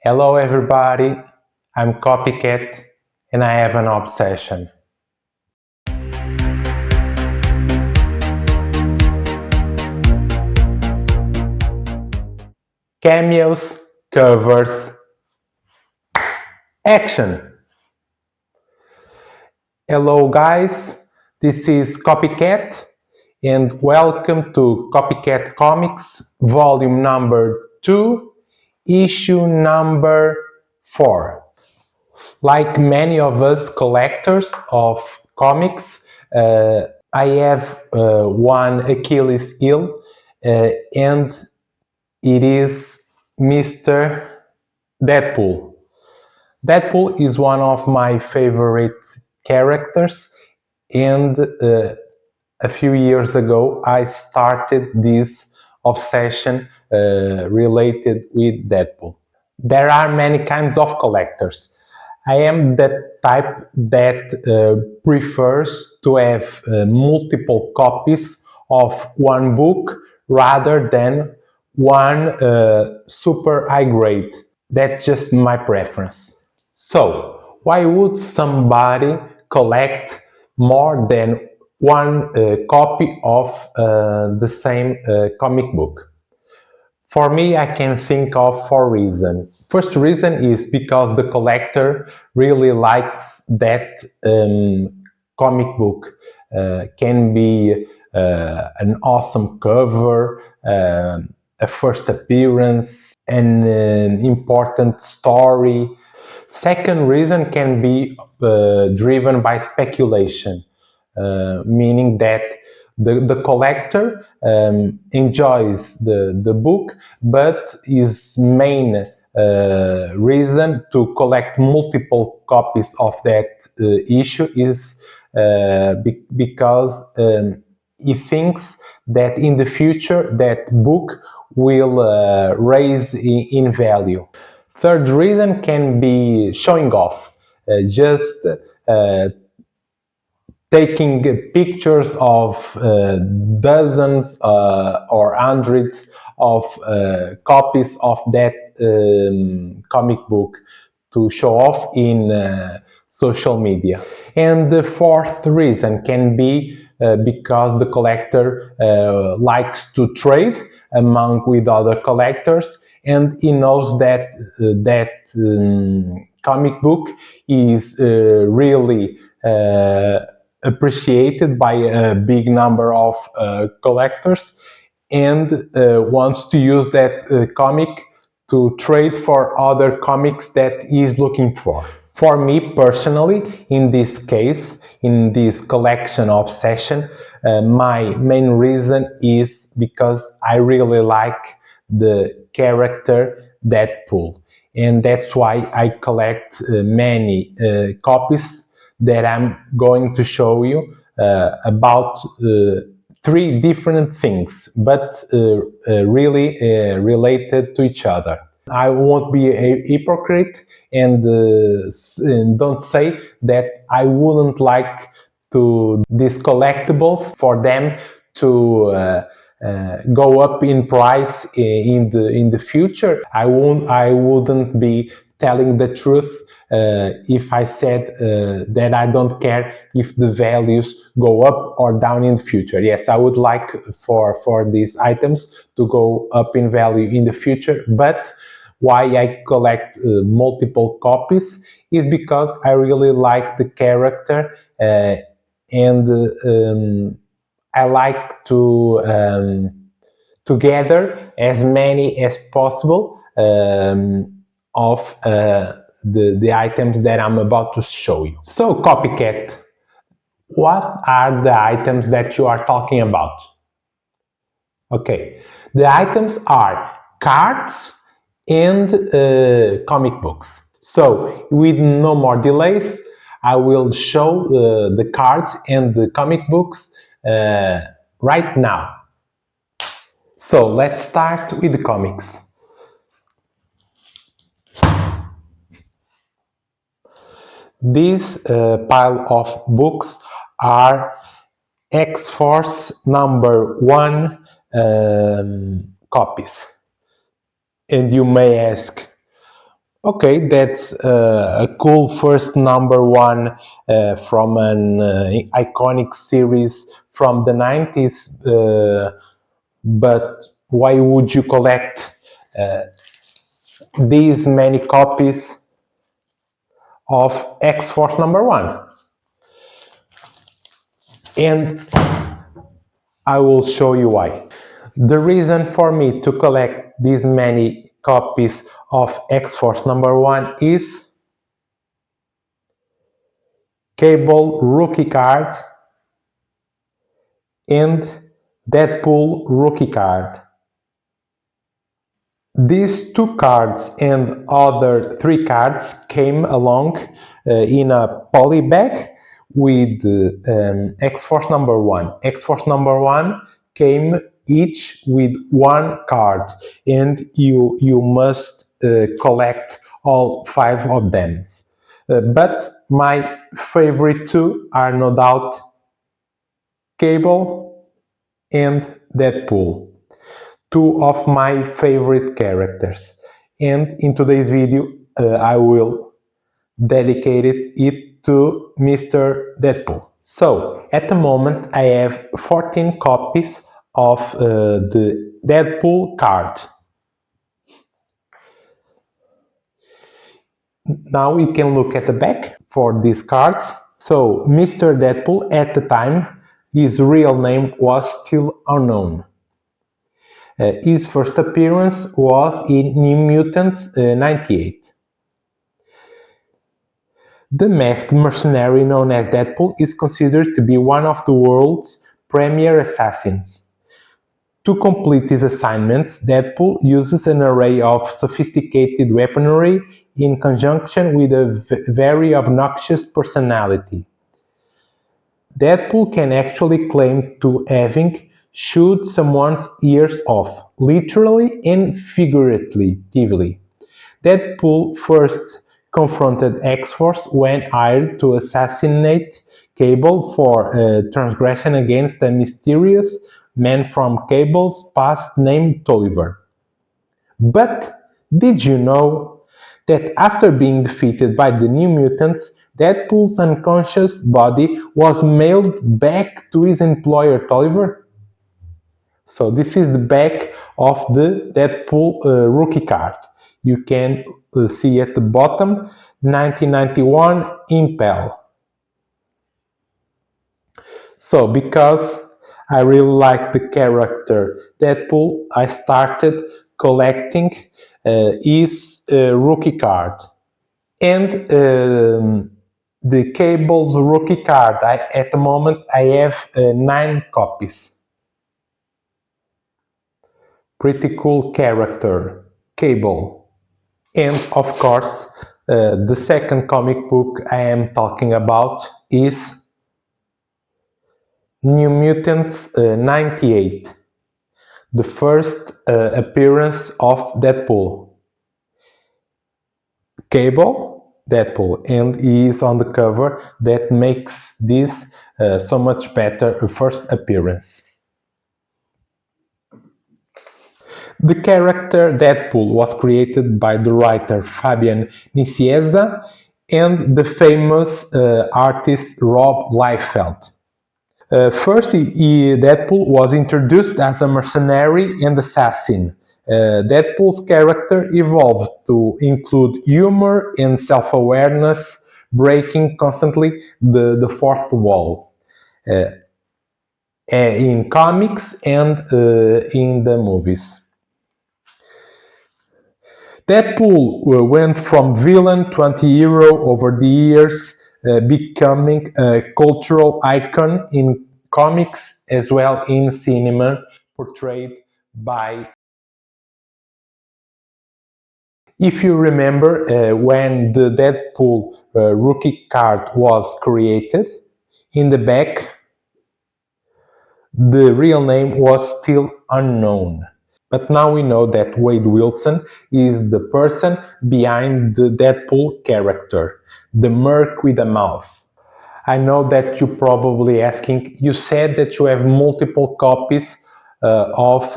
Hello everybody, I'm Copycat and I have an obsession. Cameos, covers, action! Hello guys, this is Copycat and welcome to Copycat Comics, volume number 2, issue number 4. Like many of us collectors of comics, I have one Achilles heel, and it is Mr. Deadpool. Deadpool is one of my favorite characters, and a few years ago I started this obsession related with Deadpool. There are many kinds of collectors. I am the type that prefers to have multiple copies of one book rather than one super high grade. That's just my preference. So, why would somebody collect more than one copy of the same comic book? For me, I can think of 4 reasons. First reason is because the collector really likes that comic book. Can be an awesome cover, a first appearance, an important story. Second reason can be driven by speculation, meaning that the collector enjoys the book, but his main reason to collect multiple copies of that issue is because he thinks that in the future that book will raise in value. Third reason can be showing off, just taking pictures of dozens or hundreds of copies of that comic book to show off in social media. And the fourth reason can be because the collector likes to trade with other collectors, and he knows that comic book is really appreciated by a big number of collectors, and wants to use that comic to trade for other comics that he is looking for. For me personally, in this case, in this collection obsession, my main reason is because I really like the character Deadpool, and that's why I collect many copies that I'm going to show you about 3 different things, but really related to each other. I won't be a hypocrite and don't say that I wouldn't like to these collectibles for them to go up in price in the future. I wouldn't be telling the truth if I said that I don't care if the values go up or down in the future. Yes, I would like for these items to go up in value in the future, but why I collect multiple copies is because I really like the character, and I like to gather as many as possible of the items that I'm about to show you. So, Copycat, what are the items that you are talking about? Okay, the items are cards and comic books. So, with no more delays, I will show the cards and the comic books right now. So, let's start with the comics. This pile of books are X-Force number 1 copies. And you may ask, Okay, that's a cool first number one from an iconic series from the 90s. But why would you collect these many copies of X-Force number one? And I will show you why. The reason for me to collect these many copies of X-Force number one is Cable rookie card and Deadpool rookie card. These two cards and other three cards came along in a poly bag with X-Force number one. X-Force number one came each with one card, and you must collect all five of them. But my favorite two are no doubt Cable and Deadpool, two of my favorite characters. And in today's video, I will dedicate it to Mr. Deadpool. So, at the moment, I have 14 copies of the Deadpool card. Now we can look at the back for these cards. So, Mr. Deadpool at the time, his real name was still unknown. His first appearance was in New Mutants 98. The masked mercenary known as Deadpool is considered to be one of the world's premier assassins. To complete his assignments, Deadpool uses an array of sophisticated weaponry in conjunction with a very obnoxious personality. Deadpool can actually claim to having shoot someone's ears off, literally and figuratively. Deadpool first confronted X-Force when hired to assassinate Cable for transgression against a mysterious man from Cable's past named Tolliver. But did you know that after being defeated by the New Mutants, Deadpool's unconscious body was mailed back to his employer Tolliver? So this is the back of the Deadpool rookie card. You can see at the bottom 1991 Impel. So because I really like the character Deadpool, I started collecting his rookie card. And the Cable's rookie card, at the moment I have 9 copies. Pretty cool character, Cable. And of course, the second comic book I am talking about is New Mutants 98, the first appearance of Deadpool. Cable, Deadpool, and he is on the cover. That makes this so much better a first appearance. The character Deadpool was created by the writer Fabian Nicieza and the famous artist Rob Liefeld. First, Deadpool was introduced as a mercenary and assassin. Deadpool's character evolved to include humor and self-awareness, breaking constantly the fourth wall in comics and in the movies. Deadpool went from villain to anti-hero over the years, becoming a cultural icon in comics as well in cinema, portrayed by... If you remember, when the Deadpool rookie card was created, in the back, the real name was still unknown. But now we know that Wade Wilson is the person behind the Deadpool character, the merc with a mouth. I know that you're probably asking, you said that you have multiple copies of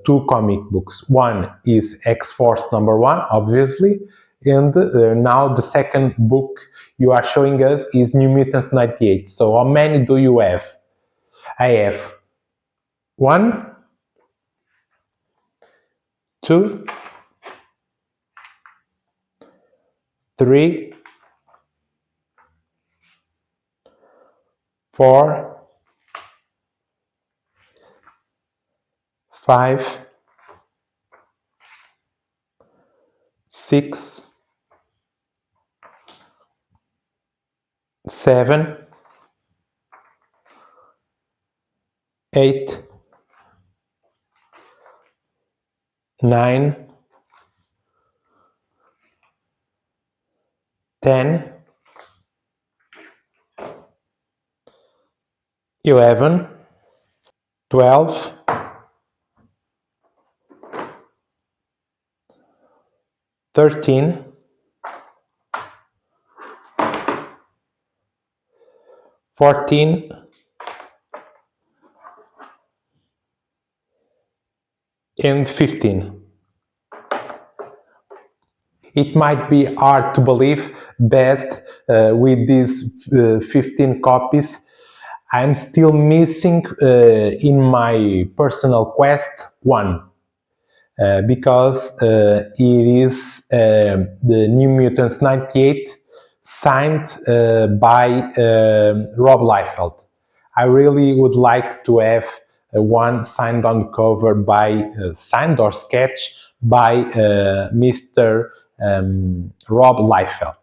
2 comic books. One is X-Force number 1, obviously, And now the second book you are showing us is New Mutants 98. So how many do you have? I have 1, 2, 3, 4, 5, 6, 7, 8, 9, 10, 11, 12, 13, 14, and 15. It might be hard to believe that with these 15 copies, I'm still missing in my personal quest one. Because it is the New Mutants 98 signed by Rob Liefeld. I really would like to have one signed on the cover by, signed or sketched by Mr. Rob Liefeld.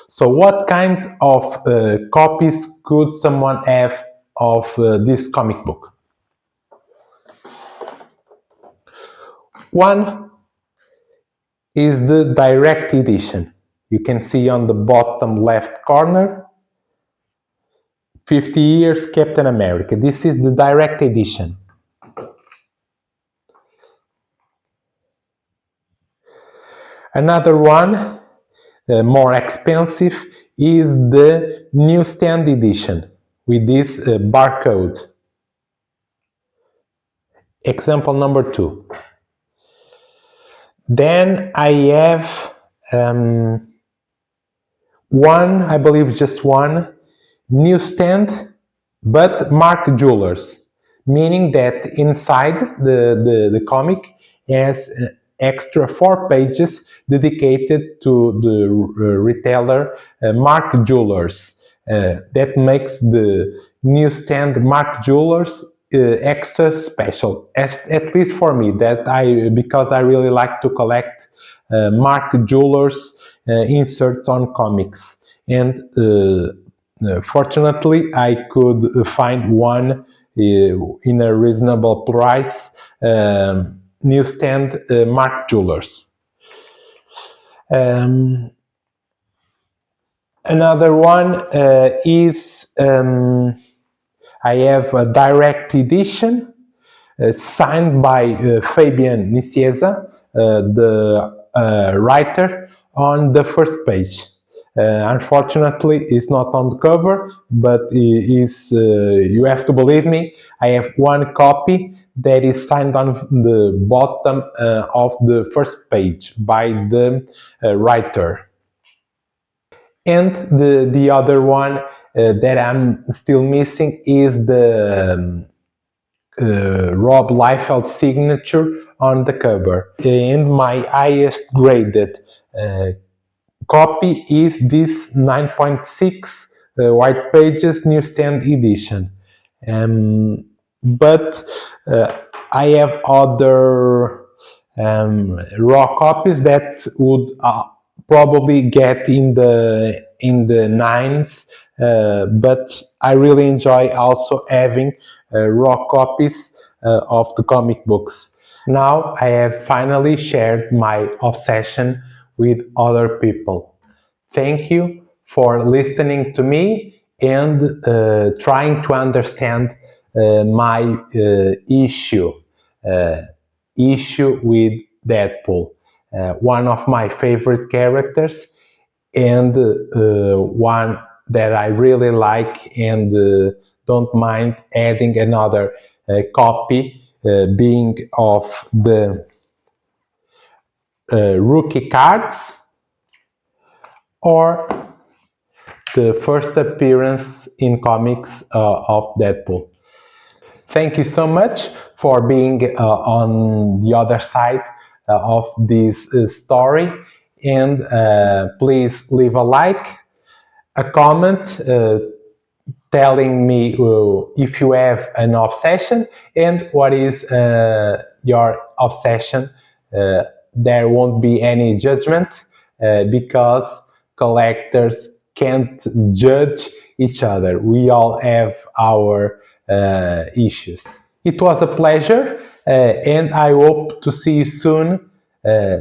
So what kind of copies could someone have of this comic book? One is the direct edition. You can see on the bottom left corner, 50 years Captain America. This is the direct edition. Another one, more expensive, is the newsstand edition with this barcode. Example number 2. Then I have one, I believe just one, newsstand, but marked jewelers, meaning that inside the comic has extra 4 pages dedicated to the retailer Mark Jewelers. That makes the newsstand Mark Jewelers extra special, at least for me, because I really like to collect Mark Jewelers inserts on comics. And fortunately, I could find one in a reasonable price, newsstand Mark Jewelers. Another one is I have a direct edition signed by Fabian Nicieza, the writer, on the first page. Unfortunately, it's not on the cover, but you have to believe me, I have one copy that is signed on the bottom of the first page by the writer. And the other one that I'm still missing is the Rob Liefeld signature on the cover. And my highest graded copy is this 9.6 white pages newsstand edition. But I have other raw copies that would probably get in the nines, but I really enjoy also having raw copies of the comic books. Now I have finally shared my obsession with other people. Thank you for listening to me and trying to understand my issue with Deadpool, one of my favorite characters, and one that I really like and don't mind adding another copy, being of the rookie cards or the first appearance in comics of Deadpool. Thank you so much for being on the other side of this story, and please leave a like, a comment, telling me if you have an obsession and what is your obsession. There won't be any judgment because collectors can't judge each other. We all have our issues. It was a pleasure, and I hope to see you soon.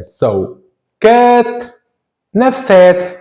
So, cut! Enough said.